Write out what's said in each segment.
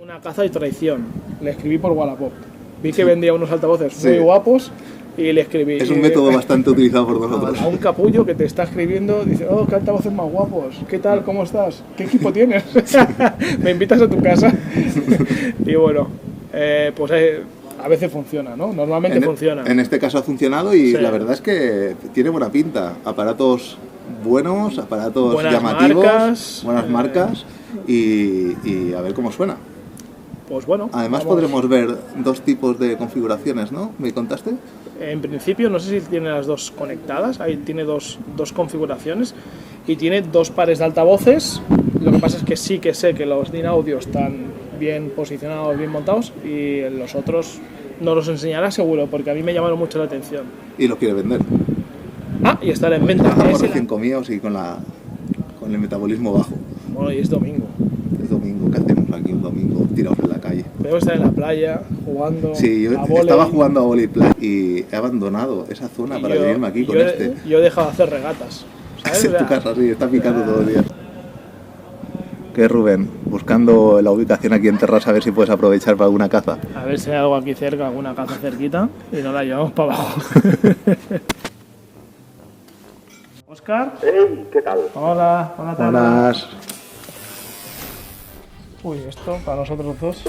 Una caza y traición. Le escribí por Wallapop. Vi que vendía unos altavoces muy guapos y le escribí. Es un método bastante utilizado por nosotros. A un capullo que te está escribiendo, dice, oh, qué altavoces más guapos, ¿qué tal? ¿Cómo estás? ¿Qué equipo tienes? ¿Me invitas a tu casa? Y bueno, a veces funciona, ¿no? Normalmente funciona. En este caso ha funcionado y la verdad es que tiene buena pinta. Aparatos buenos, aparatos buenas llamativos, marcas, buenas marcas y a ver cómo suena. Pues bueno. Además podremos ver dos tipos de configuraciones, ¿no? ¿Me contaste? En principio, no sé si tiene las dos conectadas, ahí tiene dos configuraciones y tiene dos pares de altavoces. Lo que pasa es que sí que sé que los DIN Audio están bien posicionados, bien montados y los otros no los enseñará seguro porque a mí me llamaron mucho la atención. Y los quiere vender. Ah, y estar en venta. Estamos recién comidos y con el metabolismo bajo. Bueno, y es domingo. Es domingo, ¿qué hacemos aquí un domingo tirados en la calle? Debo estar en la playa jugando. Sí, yo estaba jugando a voleibol y he abandonado esa zona para venirme aquí con este. Yo he dejado de hacer regatas. ¿Sabes? En tu casa, sí, está picando todos los días. ¿Qué, Rubén? Buscando la ubicación aquí en Terrassa a ver si puedes aprovechar para alguna caza. A ver si hay algo aquí cerca, alguna caza cerquita y nos la llevamos para abajo. Óscar. Hey, ¿qué tal? Hola, buenas tardes. Buenas. Uy, esto para nosotros dos.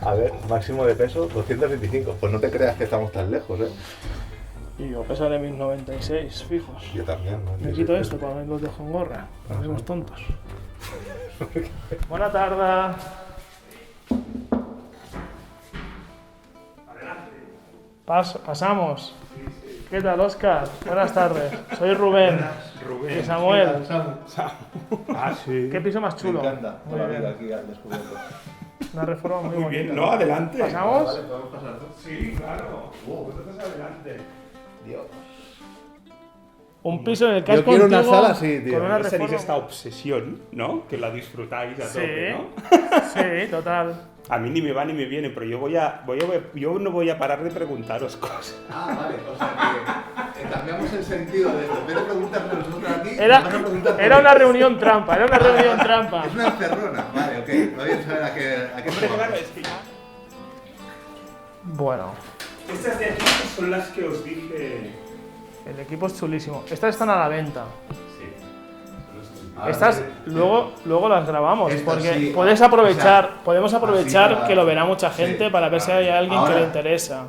A ver, máximo de peso 225. Pues no te creas que estamos tan lejos, ¿eh? Y yo pesaré mis 96 fijos. Yo también, ¿no? Me quito esto para ver los dejo en gorra. Para somos tontos. Buena tarde. Pasamos. ¿Qué tal, Óscar? Buenas tardes. Soy Rubén. Rubén. Y Samuel. Ah, sí. ¿Qué piso más chulo? Me encanta Muy toda la bien. vida aquí al descubierto. Una reforma muy, Muy bonita. bien, no, adelante. ¿Pasamos? Vale, podemos pasar. Sí, claro. Vosotros adelante. Dios. Un piso en el que has Yo quiero una contigo, sala así, tío. con una Ahora tenéis reforma. esta obsesión, ¿no? Que la disfrutáis a Sí, tope, ¿no? sí, total. A mí ni me va ni me viene, pero yo no voy a parar de preguntaros cosas. Ah, vale, o sea que cambiamos el sentido de en vez de preguntarnos nosotros aquí, nos van a preguntar por Era ellos. una reunión trampa, era una reunión trampa. Es una encerrona, vale, ok. No bien saber a qué Hombre, jugamos. claro, es que Bueno, estas de aquí son las que os dije. el equipo es chulísimo. Estas están a la venta. Sí. Estas luego las grabamos Estas porque sí, podemos aprovechar para- que lo verá mucha gente sí, para ver si hay alguien Ahora- que le interesa.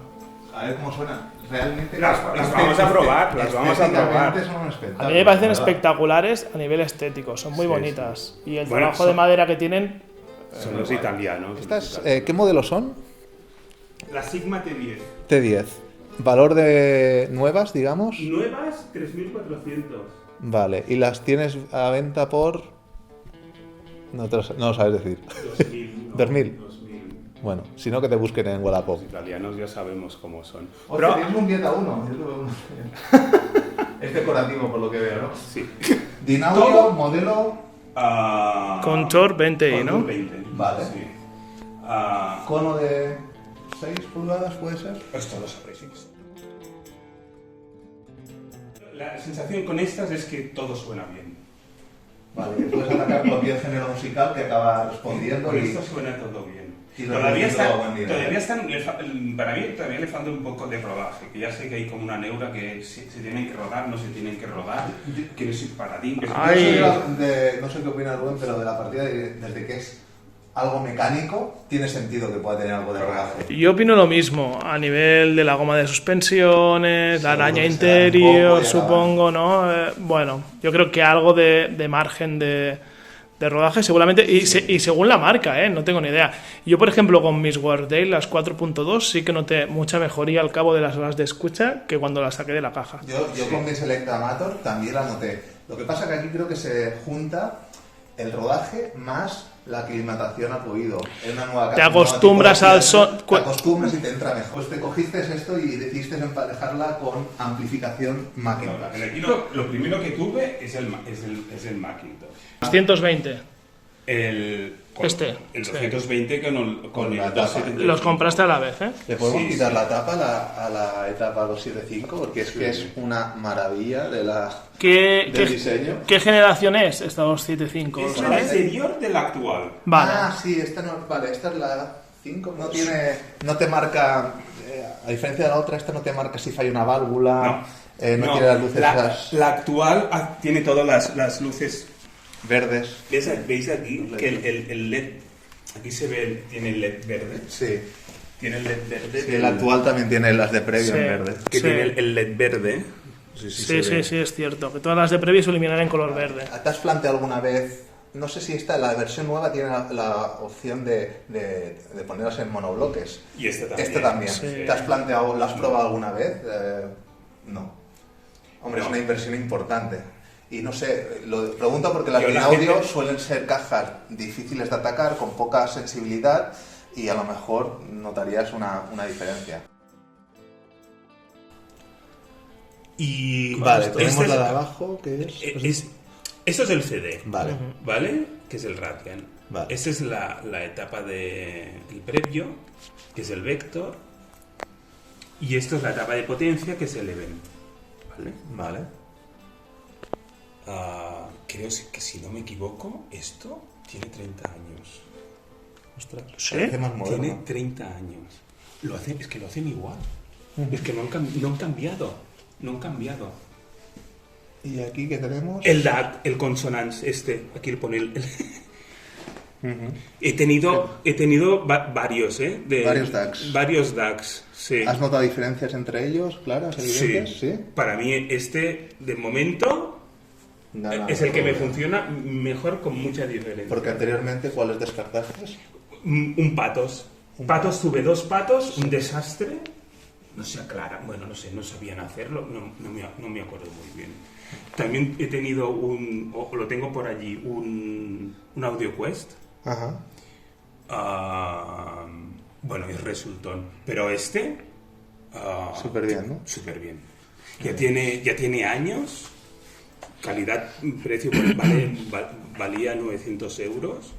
A ver cómo suena. Realmente. Las vamos a probar, las vamos a probar. estéticamente son un espectáculo. A mí me parecen la verdad. espectaculares a nivel estético, son muy Sí, bonitas. Y el Bueno, trabajo de madera que tienen, Son los italianos. Estas, ¿qué modelos son? La Sigma T10. T10. ¿Valor de nuevas, digamos? Nuevas, 3.400. Vale. ¿Y las tienes a venta por...? No lo sabes decir. 2.000. ¿no? 2.000. 2.000. Bueno, si no que te busquen en Wallapop. Los italianos ya sabemos cómo son. Pero tienes un 10 a 1. Es decorativo por lo que veo, ¿no? Sí. DIN Audio, modelo... Contour 20i, ¿no? 20. Vale. Sí. Cono de 6 pulgadas, ¿puede ser? Esto lo sabréis. La sensación con estas es que todo suena bien. Vale, que puedes atacar cualquier género musical que acaba respondiendo Con y... esto suena todo bien. Y lo Todavía repito a están, buen nivel. todavía están, para mí todavía le falta un poco de rodaje, que ya sé que hay como una neura que se tienen que rodar, no se tienen que rodar, que no es paradín. Que Ay. Yo soy no sé qué opina Rubén, pero de la partida desde que es algo mecánico, tiene sentido que pueda tener algo de rodaje. Yo opino lo mismo, a nivel de la goma de suspensiones, la Seguro araña que será un interior, poco y supongo, ¿no? Bueno, yo creo que algo de margen de rodaje seguramente, y según la marca, no tengo ni idea. Yo, por ejemplo, con mis Wardale, las 4.2, sí que noté mucha mejoría al cabo de las horas de escucha que cuando las saqué de la caja. Yo con mi Selecta Amator también la noté. Lo que pasa que aquí creo que se junta el rodaje más la aclimatación a tu oído. Es una nueva Te acostumbras al son... Te acostumbras y te entra mejor. Pues te cogiste esto y decidiste emparejarla con amplificación Macintosh. Aquí lo primero que tuve es el Macintosh. 220. El 220 con el la tapa. 275. Los compraste a la vez, ¿eh? ¿Le podemos Sí, quitar sí. la tapa a la etapa 275? Porque es que es una maravilla del diseño. ¿Qué generación es esta 275? Es ¿Lo la sabes? anterior de la actual. Vale. Ah, sí, esta es la 5. No te marca, a diferencia de la otra, esta no te marca si falla una válvula, no tiene las luces esas La actual tiene todas las luces. verdes. ¿Veis aquí que el LED, aquí se ve, tiene el LED verde? Sí. Tiene el LED verde. Sí, el actual también tiene las de previo Sí. en verde. Que Sí. tiene el LED verde. Sí, es cierto. Que todas las de previo se iluminarán en color verde. ¿Te has planteado alguna vez, no sé si la versión nueva tiene la opción de ponerlas en monobloques? Y este también. Este también. Sí. ¿Te has planteado, lo has probado alguna vez? No. Hombre, No. es una inversión importante. Y no sé, lo pregunto porque las Yo, de la audio gente- suelen ser cajas difíciles de atacar, con poca sensibilidad, y a lo mejor notarías una diferencia. Y Vale, este tenemos es- la de abajo, que es... Esto es el CD. Vale. ¿Vale? Que es el Radeon. Vale. Esta es la etapa del previo, que es el Vector. Y esto es la etapa de potencia, que es el Event. ¿Vale? Vale. Creo que si no me equivoco, esto tiene 30 años. Ostras, ¿Sí? parece más moderno. Tiene 30 años. Es que lo hacen igual. Es que no han cambiado. No han cambiado. ¿Y aquí qué tenemos? El DAC, el Consonance, aquí le pone el... He tenido varios, ¿eh? Varios DACs. Varios DACs, sí. ¿Has notado diferencias entre ellos, claras, evidentes? Sí. Para mí de momento, No, es el que me funciona mejor con mucha diferencia. Porque anteriormente, ¿cuáles descartaste? Un Patos. Patos, tuve 2 Patos, un desastre. No se aclara, bueno, no sé, no sabían hacerlo, no me acuerdo muy bien. También he tenido lo tengo por allí, un AudioQuest. Ajá. Bueno, es resultón. Pero Súper bien, ¿no? súper bien. Ya tiene años. Calidad, precio, valía 900 euros.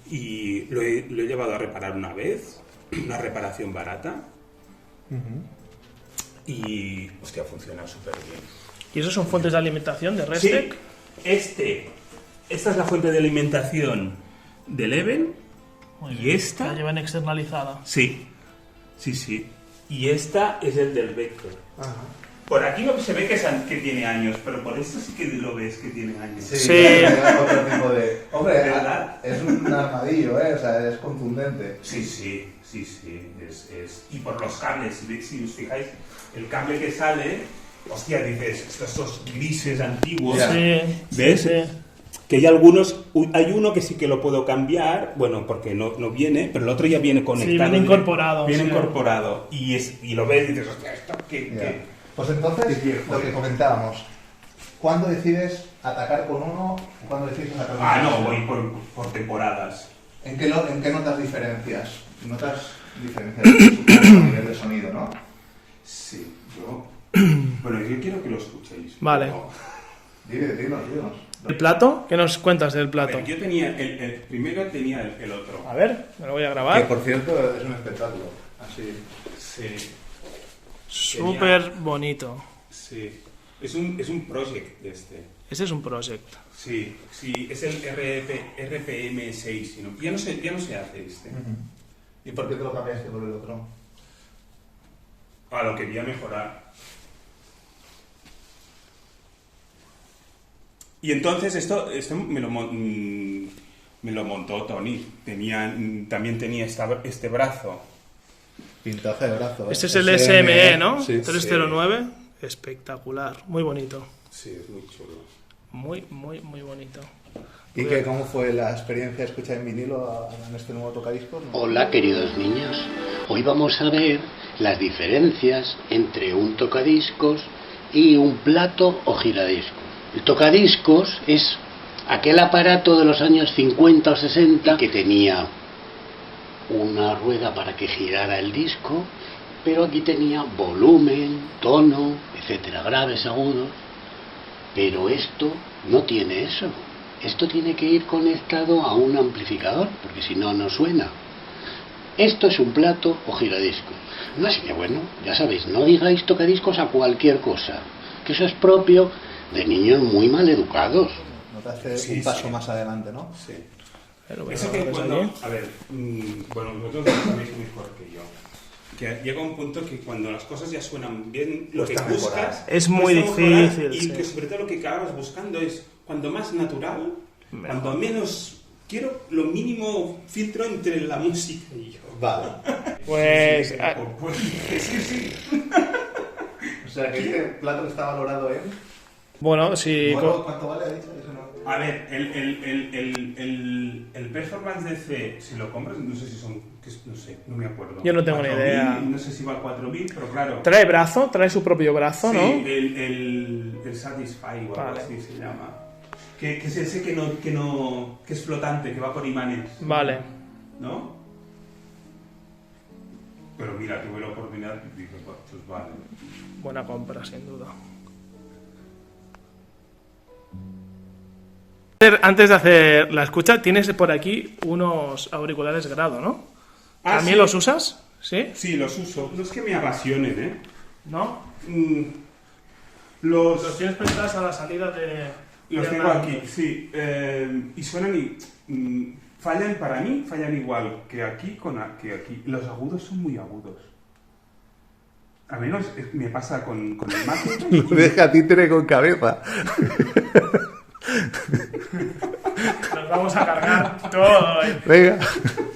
Y lo he llevado a reparar una vez. Una reparación barata. Y, hostia, funciona súper bien. ¿Y esos son fuentes de alimentación de Restec? Sí, esta es la fuente de alimentación del Even. Muy ¿Y bien. esta? La llevan externalizada. Sí. Y esta es el del Vector. Ajá. Por aquí no se ve que tiene años, pero por esto sí que lo ves que tiene años. Sí. Otro tipo de... Hombre, ¿Verdad? es un armadillo, ¿eh? O sea, es contundente. Sí. Y por los cables, si os fijáis, el cable que sale, hostia, dices, estos grises antiguos. Ya. Sí. ¿Ves? Sí. Que hay uno que sí que lo puedo cambiar, bueno, porque no viene, pero el otro ya viene conectado. viene incorporado, Viene sí. incorporado. Y lo ves y dices, hostia, esto Ya. Pues entonces, lo que comentábamos, ¿cuándo decides atacar con uno? ¿Cuándo decides atacar con otro? No, voy por temporadas. ¿En qué notas diferencias? ¿Notas diferencias supongo, a nivel de sonido, no? Sí, bueno, yo quiero que lo escuchéis. Vale. Dinos. ¿El plato? ¿Qué nos cuentas del A plato? ver, yo tenía el primero, tenía el otro. A ver, me lo voy a Que grabar. por cierto es un espectáculo. Así. Sí, Súper bonito. sí. Es un project de este. Ese es un project. Sí, es el RPM6, sino ya no se hace este. ¿Y por qué te lo cambiaste por el otro? Lo quería mejorar. Y entonces esto me lo montó Tony. También tenía este brazo. Pintaje de brazo. Este es el SME, ¿no? Sí. 309. Espectacular. Muy bonito. Sí, es muy chulo. Muy bonito. ¿Y cómo fue la experiencia de escuchar en vinilo en este nuevo tocadiscos? Hola queridos niños, hoy vamos a ver las diferencias entre un tocadiscos y un plato o giradiscos. El tocadiscos es aquel aparato de los años 50 o 60 que tenía una rueda para que girara el disco, pero aquí tenía volumen, tono, etcétera, graves, agudos, pero esto no tiene eso. esto tiene que ir conectado a un amplificador, porque si no, no suena. Esto es un plato o giradiscos. No, así que bueno, ya sabéis, no digáis tocadiscos a cualquier cosa, que eso es propio de niños muy mal educados. No te hace un paso más adelante, ¿no? Sí. Pero Eso que cuando... A ver, bueno, vosotros lo sabéis mejor que yo. Que llega un punto que cuando las cosas ya suenan bien, lo que buscas... Es muy difícil. Y que sobre todo lo que acabas buscando es, cuando más natural, cuando menos... Quiero lo mínimo filtro entre la música y yo. Vale. Pues... Sí. O sea, que este plato está valorado en... Bueno, si... ¿Cuánto vale? ¿Ha dicho? Eso no... A ver, el performance de C, si lo compras, no sé si son... No sé, no me acuerdo. Yo no tengo ni idea. No sé si va a 4.000, pero claro... Trae brazo, trae su propio brazo, sí, ¿no? el Satisfy o algo así se llama. Que es ese que es flotante, que va por imanes. Vale. ¿No? Pero mira, tuve la oportunidad y dije, pues vale. Buena compra, sin duda. Antes de hacer la escucha, tienes por aquí unos auriculares Grado, ¿no? ¿También sí. los usas? ¿Sí? Sí, los uso. No es que me apasionen, ¿eh? ¿No? Los tienes prestados a la salida de... Los tengo aquí, sí. Y suenan y... fallan, para mí, fallan igual que aquí. Que aquí. Los agudos son muy agudos. A menos me pasa con el Mac. Lo deja títere con cabeza. Nos vamos a cargar todo. Venga.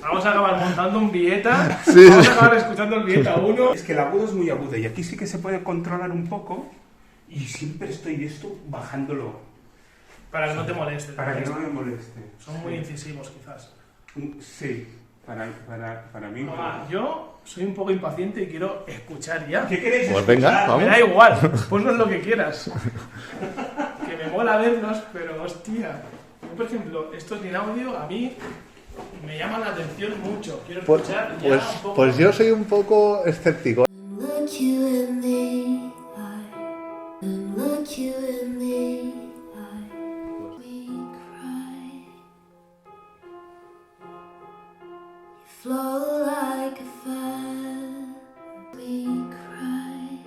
Vamos a acabar montando un Vieta. Sí. Vamos a acabar escuchando el Vieta 1. Es que el agudo es muy agudo y aquí sí que se puede controlar un poco. Y siempre estoy esto bajándolo. Para que no te moleste. Para que no me moleste. Son muy incisivos, quizás. Sí, para mí. Yo soy un poco impaciente y quiero escuchar ya. ¿Qué queréis Pues escuchar? venga, vamos. Me da igual, ponnos lo que quieras. Que me mola verlos, pero hostia. Yo, por ejemplo, estos sin audio a mí me llaman la atención mucho. Quiero escuchar ya un poco. Pues yo soy un poco escéptico. Look you in the eye, and look you in the eye. We cry. You flow like a fan. We cry.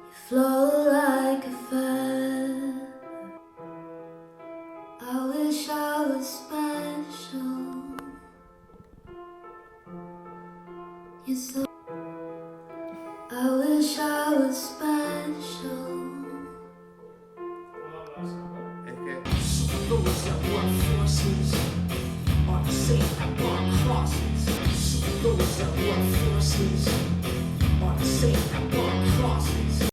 You flow like a fan. I wish I was special. You're so. I wish I was special. Those that work forces are the same that burn crosses. Those that work forces are the same that burn crosses.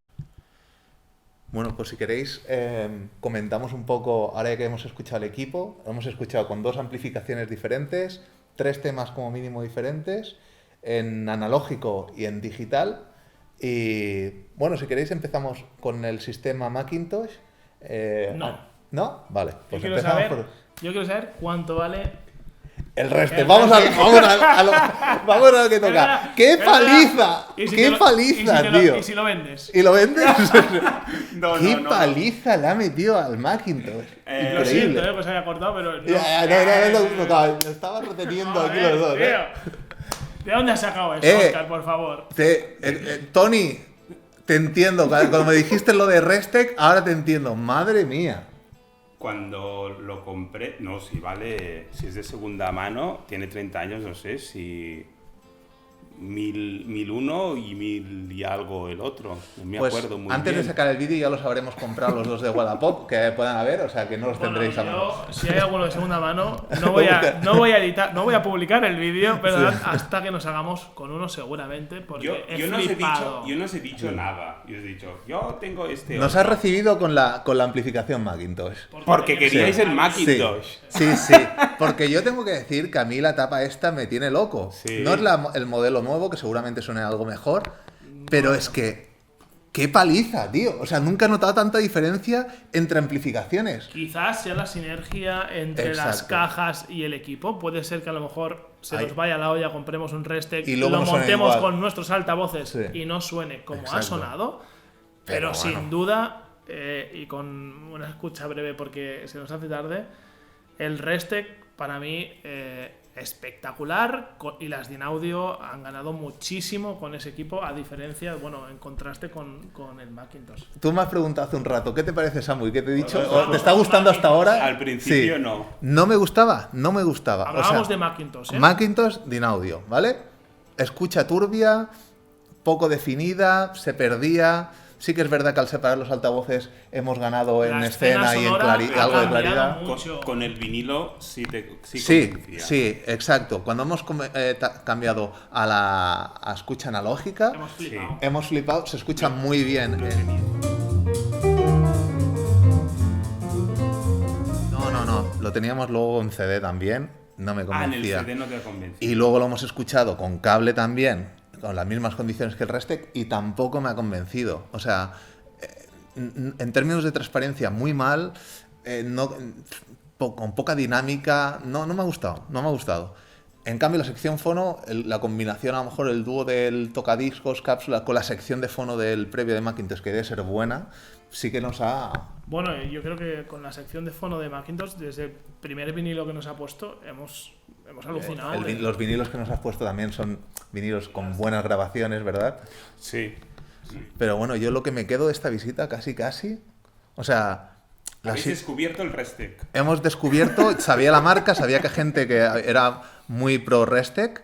Bueno, pues si queréis, comentamos un poco, ahora que hemos escuchado el equipo, hemos escuchado con 2 amplificaciones diferentes, 3 temas como mínimo diferentes, en analógico y en digital. Y bueno, si queréis empezamos con el sistema Macintosh. No. ¿No? Vale, pues Yo empezamos quiero saber cuánto vale. el resto. Vamos a lo que toca. ¡Qué paliza! ¡Qué paliza, tío! ¿Y si lo vendes? ¿Y lo vendes? No, ¡Qué paliza le ha metido al Macintosh! Lo siento, pues había cortado, pero. No. No, lo estaba reteniendo aquí los dos. Tío. ¿De dónde has sacado eso, Oscar, por favor? Tony, te entiendo. Cuando me dijiste lo de Restec, ahora te entiendo. Madre mía. Cuando lo compré, no, si vale, si es de segunda mano, tiene 30 años, no sé, si 1001 y 1000 y algo el otro, no me acuerdo muy antes bien. de sacar el vídeo ya los habremos comprado los dos de Wallapop, que puedan haber, o sea que no los tendréis a mano. Si hay alguno de segunda mano, no voy a editar, no voy a publicar el vídeo, pero hasta que nos hagamos con uno seguramente, porque yo no os he dicho nada, yo os he dicho, yo tengo este Nos otro. has recibido con la amplificación Macintosh. Porque queríais el Sí. Macintosh. Sí, porque yo tengo que decir que a mí la tapa esta me tiene loco. Sí. No es el modelo nuevo, que seguramente suene algo mejor, pero es que qué paliza, tío. O sea, nunca he notado tanta diferencia entre amplificaciones. Quizás sea la sinergia entre las Exacto. cajas y el equipo. Puede ser que a lo mejor se Ahí. nos vaya la olla, compremos un Restec, Y luego lo no suene montemos igual. con nuestros altavoces Sí. y no suene como ha Exacto. sonado. Pero Pero sin bueno. duda y con una escucha breve porque se nos hace tarde, el Restec para mí espectacular, y las Dynaudio han ganado muchísimo con ese equipo, a diferencia, bueno, en contraste con el Macintosh. Tú me has preguntado hace un rato, ¿qué te parece, Samu? ¿Y qué te he dicho? ¿Te está gustando hasta ahora? Al principio Sí. no. No me gustaba. Hablábamos de Macintosh, ¿eh? Macintosh Dynaudio, ¿vale? Escucha turbia, poco definida, se perdía. Sí que es verdad que al separar los altavoces hemos ganado en La escena y en sonora ha algo de cambiado claridad. mucho. Con el vinilo sí Sí, convencía. sí, exacto. Cuando hemos cambiado a escucha analógica, Hemos flipado. se escucha muy bien. No, lo teníamos luego en CD también, no me En el convencía. CD no te ha convencido. Y luego lo hemos escuchado con cable también, con las mismas condiciones que el Restec, y tampoco me ha convencido. O sea, en términos de transparencia, muy mal, con poca dinámica, no me ha gustado. En cambio, la sección fono, la combinación, a lo mejor el dúo del tocadiscos, cápsula, con la sección de fono del previo de Macintosh, que debe ser buena, sí que nos ha... Bueno, yo creo que con la sección de fono de Macintosh, desde el primer vinilo que nos ha puesto, hemos alucinado. Los vinilos que nos has puesto también son vinilos con buenas grabaciones, ¿verdad? Sí. Pero bueno, yo lo que me quedo de esta visita, casi, o sea... Habéis descubierto el Restec. Hemos descubierto, sabía la marca, sabía que gente que era muy pro Restec,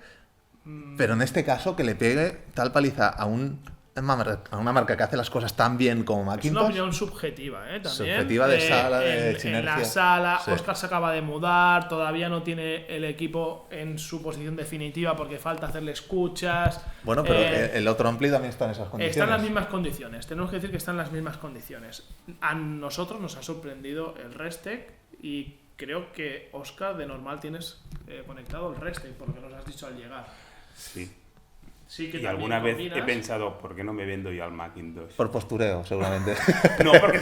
pero en este caso que le pegue tal paliza a una marca que hace las cosas tan bien como Es una Macintosh. opinión subjetiva, también. Subjetiva de sala, de en sinergia. la sala, Sí. Óscar se acaba de mudar, todavía no tiene el equipo en su posición definitiva porque falta hacerle escuchas. Bueno, pero el otro ampli también está en esas condiciones. Está en las mismas condiciones, tenemos que decir que está en las mismas condiciones. A nosotros nos ha sorprendido el Restec y creo que, Óscar, de normal tienes conectado el Restec, porque nos has dicho al llegar. Sí. Sí que Y también alguna vez combinas. he pensado, ¿por qué no me vendo yo al Macintosh? Por postureo, seguramente. No, porque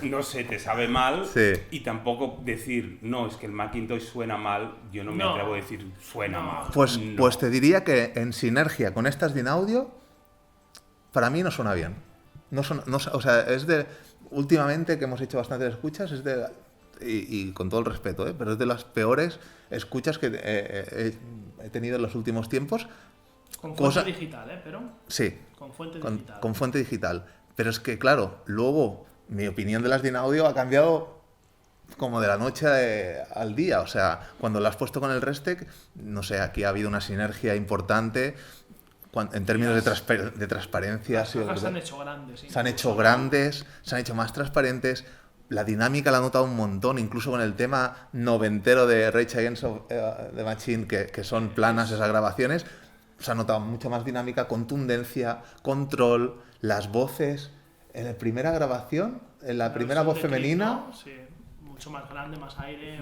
no sé, te sabe mal. Sí. Y tampoco decir, no, es que el Macintosh suena mal, yo no me No. atrevo a decir suena No. mal. Pues, No. pues te diría que en sinergia con estas Dynaudio, para mí no suena bien. O sea, es de... Últimamente, que hemos hecho bastantes escuchas, es de... Y con todo el respeto, pero es de las peores escuchas que he tenido en los últimos tiempos. Con fuente digital, pero... Sí, Con fuente digital. con fuente digital. Pero es que, claro, luego mi opinión de las Dynaudio ha cambiado como de la noche al día. O sea, cuando lo has puesto con el Restec, no sé, aquí ha habido una sinergia importante en términos de transparencia. Las cajas se han hecho grandes. Se han hecho grandes, se han hecho más transparentes. La dinámica la he notado un montón, incluso con el tema noventero de Rage Against the Machine, que son planas esas grabaciones. Se ha notado mucha más dinámica, contundencia, control, las voces. En la primera grabación, en la primera voz versión de Cliff, femenina, ¿no? Sí, mucho más grande, más aire,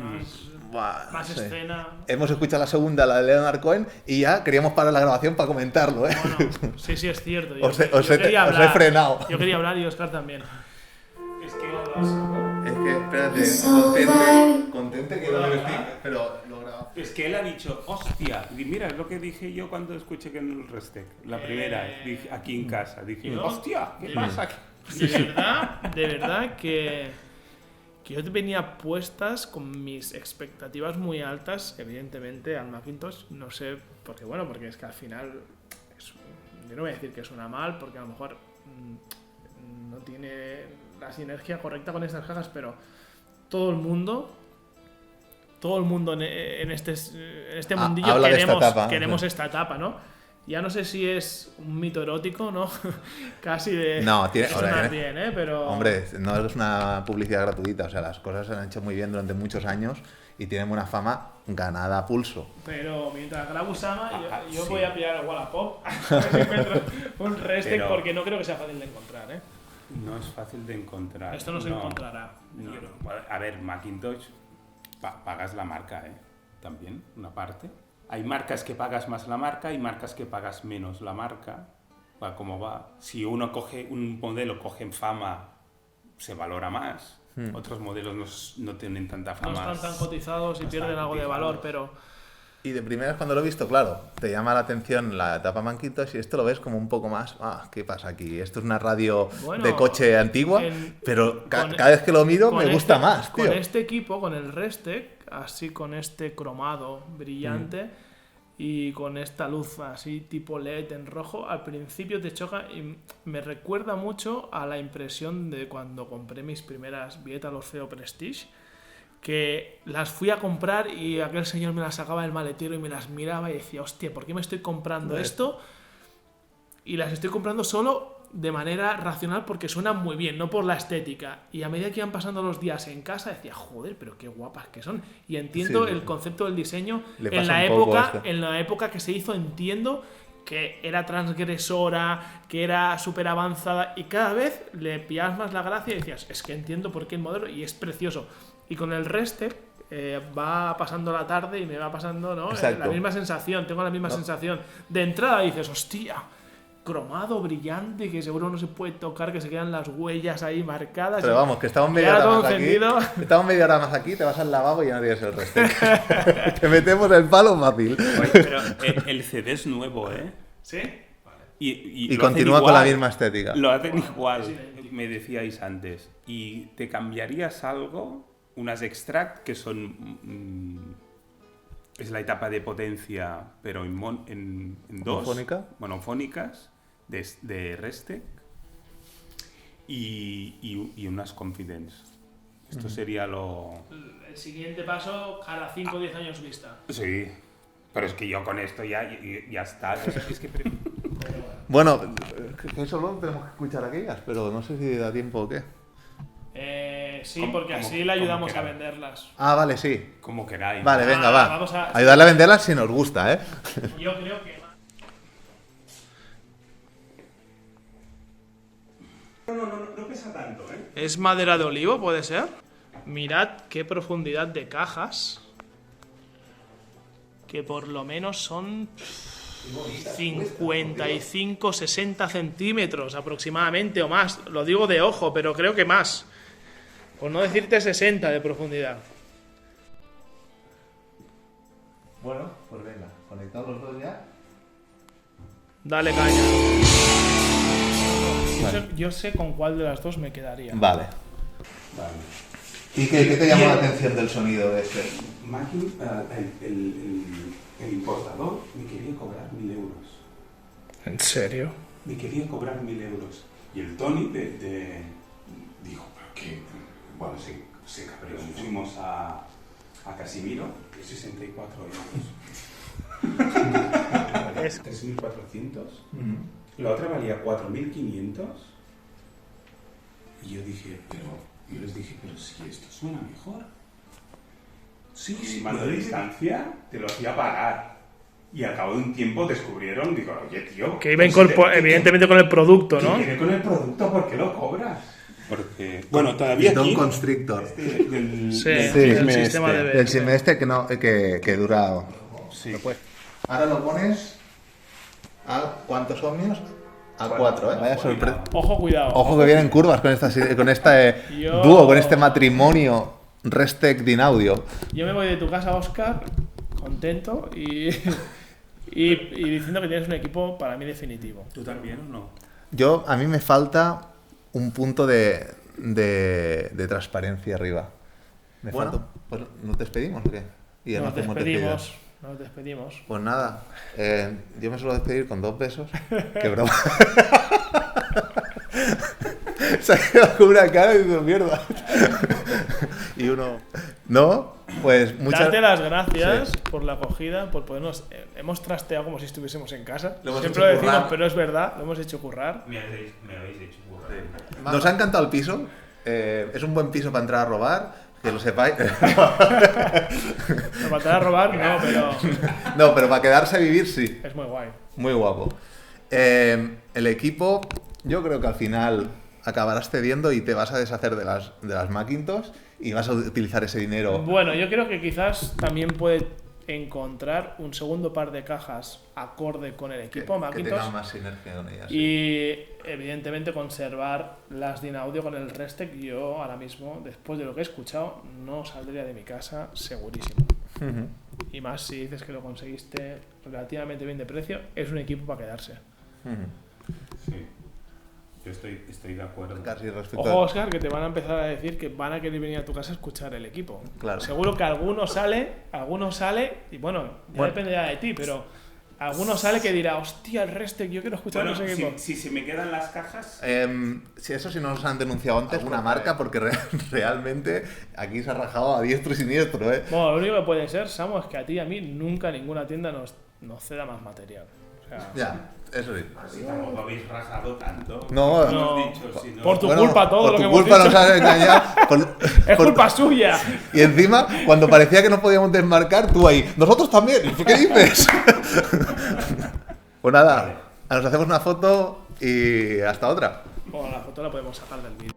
buah, más sí. escena. Hemos escuchado la segunda, la de Leonard Cohen, y ya queríamos parar la grabación para comentarlo, ¿eh? Bueno, sí, es cierto. Os he quería os he frenado. Yo quería hablar y Óscar también. Es que... Es que, espérate, So very contente que lo divertí, pero lo grababa. Es que él ha dicho, hostia, y mira, es lo que dije yo cuando escuché que en el Restec, la primera, dije, aquí en casa, dije, ¿yo? hostia, ¿qué pasa aquí? De verdad que yo venía puestas con mis expectativas muy altas, evidentemente, al Macintosh. No sé, porque es que al final, yo no voy a decir que suena mal, porque a lo mejor no tiene la sinergia correcta con estas cajas, pero todo el mundo en este mundillo habla de esta etapa. queremos esta etapa, ¿no? Ya no sé si es un mito erótico, ¿no? Casi de No, sonar bien, pero... Hombre, no es una publicidad gratuita, o sea, las cosas se han hecho muy bien durante muchos años y tienen una fama ganada a pulso. Pero mientras grabo Usama, yo sí. voy a pillar el Wallapop a ver si encuentro un Restec, Pero- porque no creo que sea fácil de encontrar, ¿eh? No es fácil de encontrar. Esto no se encontrará. No. A ver, Macintosh, pagas la marca, también, una parte. Hay marcas que pagas más la marca y marcas que pagas menos la marca. Va como va. Si uno coge un modelo, coge en fama, se valora más. Otros modelos no tienen tanta No fama. están tan cotizados y no pierden están algo de cotizados. valor, pero Y de primeras cuando lo he visto, claro, te llama la atención la etapa Macintosh y esto lo ves como un poco más, ¿qué pasa aquí? Esto es una radio Bueno, de coche antigua, pero con- cada vez que lo miro me gusta este- más, tío. Con este equipo, con el Restec, así con este cromado brillante y con esta luz así tipo LED en rojo, al principio te choca y me recuerda mucho a la impresión de cuando compré mis primeras Vieta Orfeo Prestige, que las fui a comprar y aquel señor me las sacaba del maletero y me las miraba y decía, hostia, ¿por qué me estoy comprando esto? Y las estoy comprando solo de manera racional porque suenan muy bien, no por la estética. Y a medida que iban pasando los días en casa decía, joder, pero qué guapas que son. Y entiendo Sí, el concepto del diseño le en pasa la un poco época, esto. en la época que se hizo, entiendo que era transgresora, que era súper avanzada y cada vez le pillabas más la gracia y decías, es que entiendo por qué el modelo y es precioso. Y con el Restec va pasando la tarde y me va pasando, ¿no? Exacto. La misma sensación, tengo la misma sensación. De entrada dices, hostia, cromado, brillante, que seguro no se puede tocar, que se quedan las huellas ahí marcadas. Pero vamos, que estamos Y media ahora hora todo más aquí. encendido. Estamos media hora más aquí, te vas al lavabo y ya no tienes el resto. Te metemos el palo fácil. Oye, pero el CD es nuevo, ¿eh? ¿Sí? Y lo hacen continúa con la igual. misma estética. Lo hacen igual, me decíais antes. ¿Y te cambiarías algo? Unas extract que son... es la etapa de potencia, pero en dos. ¿Monofónica? Monofónicas de Restec. Y unas Confidence. Esto sería lo... El siguiente paso, cada 5 o 10 años vista. Sí. Pero es que yo con esto ya está. Es que Bueno, que solo tenemos que escuchar aquellas, pero no sé si da tiempo o qué. Sí, ¿Cómo- porque cómo- así le ayudamos cómo a queráis? venderlas. Ah, vale, sí. como queráis. Vale, venga, va. vamos a- Ayudarle a venderlas si nos gusta, ¿eh? Yo creo que... No pesa tanto, ¿eh? ¿Es madera de olivo, puede ser? Mirad qué profundidad de cajas. Que por lo menos son 55, 60 centímetros aproximadamente o más. Lo digo de ojo, pero creo que más. Por no decirte 60 de profundidad. Bueno, pues venga, conectados los dos ya. Dale caña. Yo sé con cuál de las dos me quedaría. Vale. ¿Y qué te llamó la atención del sonido de este? El importador me quería cobrar 1.000 euros. ¿En serio? Me quería cobrar 1.000 euros. Y el Tony dijo, ¿pero qué? Bueno, se cabreó. Fuimos a Casimiro, 64 euros. Es- 3.400. La otra valía 4.500. Y yo les dije, pero si esto suena mejor. Sí, mando de distancia te lo hacía pagar. Y al cabo de un tiempo descubrieron, digo, oye, tío. Que iba evidentemente con el producto, ¿no? Que viene con el producto, ¿por qué lo cobras? Porque, bueno, todavía Don aquí... Constrictor. Sí, del el sistema de El chisme este que dura. Sí. Ahora lo pones a ¿cuántos ohmios? A 4, ¿eh? Vaya sorpresa. Ojo, cuidado. Ojo que vienen curvas con este Yo- dúo, con este matrimonio Restec Dinaudio. Yo me voy de tu casa, Oscar, contento y diciendo que tienes un equipo para mí definitivo. ¿Tú también o no? A mí me falta un punto de transparencia arriba. Bueno, pues nos despedimos, ¿o qué? Y ya Nos hacemos despedimos. Nos despedimos. Pues nada, yo me suelo despedir con 2 besos. Qué broma. Se ha quedado con una cara y dice, mierda. Y uno... No, pues muchas... Darte las gracias por la acogida, por podernos... hemos trasteado como si estuviésemos en casa. Lo hemos Siempre hecho lo decimos, currar. pero es verdad, lo hemos hecho currar. Me habéis hecho burra. Nos ha encantado el piso. Es un buen piso para entrar a robar, que lo sepáis. Nos matar a robar, no, pero No, pero para quedarse a vivir sí. es muy guay. Muy guapo. El equipo, yo creo que al final acabarás cediendo y te vas a deshacer de las Macintosh y vas a utilizar ese dinero. Bueno, yo creo que quizás también puede encontrar un segundo par de cajas acorde con el equipo que Macintosh. tenga más sinergia con ellas. Y evidentemente conservar las Dinaudio con el Restec. Yo ahora mismo, después de lo que he escuchado, no saldría de mi casa segurísimo. y más si dices que lo conseguiste relativamente bien de precio, es un equipo para quedarse. Sí, yo estoy de acuerdo. Casi respecto Ojo, Oscar, que te van a empezar a decir que van a querer venir a tu casa a escuchar el equipo. Claro. Seguro que alguno sale, y bueno, ya dependerá de ti, pero alguno sale que dirá, hostia, el resto, yo quiero escuchar Bueno, ese equipo. si se me quedan las cajas... Si eso sí nos han denunciado antes, una marca, porque realmente aquí se ha rajado a diestro y siniestro, ¿eh? Bueno, lo único que puede ser, Samu, es que a ti y a mí nunca ninguna tienda nos ceda más material. O sea, Ya, eso sí. Así tampoco habéis rajado tanto. No, no, Hemos dicho, sino- por tu culpa todo por lo tu que hemos culpa dicho. nos has engañado. Es culpa suya. Y encima, cuando parecía que no podíamos desmarcar, tú ahí, nosotros también, ¿qué dices? Pues nada, nos hacemos una foto y hasta otra. Bueno, la foto la podemos sacar del vídeo.